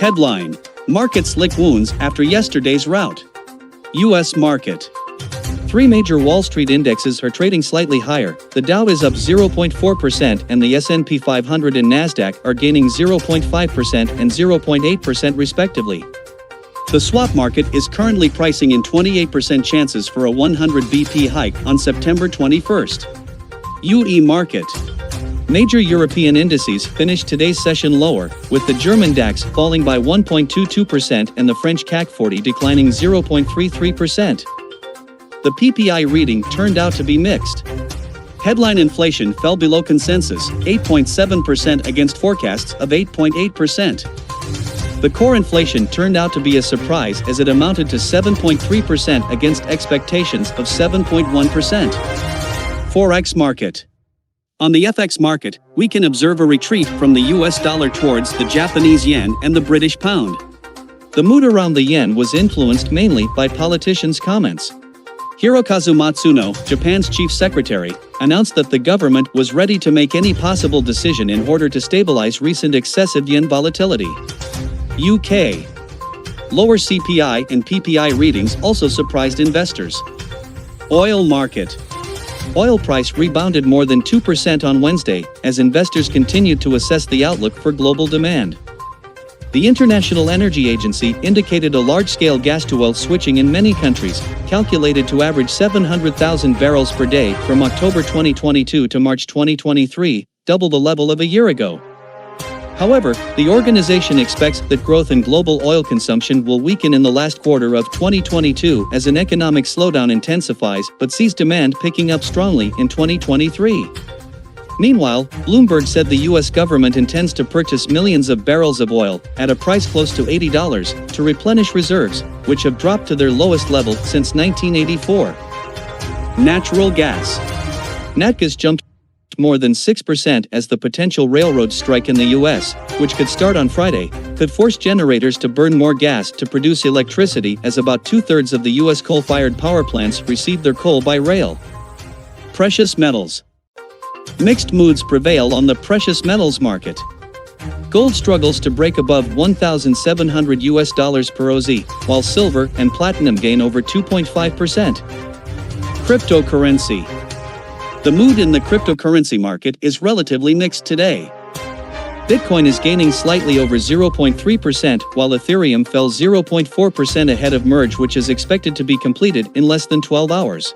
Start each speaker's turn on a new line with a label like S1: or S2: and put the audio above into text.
S1: Headline: Markets lick wounds after yesterday's rout. U.S. market. Three major Wall Street indexes are trading slightly higher. The Dow is up 0.4% and the S&P 500 and Nasdaq are gaining 0.5% and 0.8% respectively. The swap market is currently pricing in 28% chances for a 100 BP hike on September 21st. UE market. Major European indices finished today's session lower, with the German DAX falling by 1.22% and the French CAC 40 declining 0.33%. The PPI reading turned out to be mixed. Headline inflation fell below consensus, 8.7% against forecasts of 8.8%. The core inflation turned out to be a surprise as it amounted to 7.3% against expectations of 7.1%. Forex market. On the FX market, we can observe a retreat from the US dollar towards the Japanese yen and the British pound. The mood around the yen was influenced mainly by politicians' comments. Hirokazu Matsuno, Japan's chief secretary, announced that the government was ready to make any possible decision in order to stabilize recent excessive yen volatility. UK. Lower CPI and PPI readings also surprised investors. Oil market. Oil price rebounded more than 2% on Wednesday, as investors continued to assess the outlook for global demand. The International Energy Agency indicated a large-scale gas-to-oil switching in many countries, calculated to average 700,000 barrels per day from October 2022 to March 2023, double the level of a year ago. However, the organization expects that growth in global oil consumption will weaken in the last quarter of 2022 as an economic slowdown intensifies, but sees demand picking up strongly in 2023. Meanwhile, Bloomberg said the U.S. government intends to purchase millions of barrels of oil at a price close to $80 to replenish reserves, which have dropped to their lowest level since 1984. Natural gas. Natgas jumped more than 6% as the potential railroad strike in the U.S., which could start on Friday, could force generators to burn more gas to produce electricity, as about two-thirds of the U.S. coal-fired power plants receive their coal by rail. Precious metals. Mixed moods prevail on the precious metals market. Gold struggles to break above $1,700 per OZ, while silver and platinum gain over 2.5%. Cryptocurrency. The mood in the cryptocurrency market is relatively mixed today. Bitcoin is gaining slightly over 0.3%, while Ethereum fell 0.4% ahead of merge, which is expected to be completed in less than 12 hours.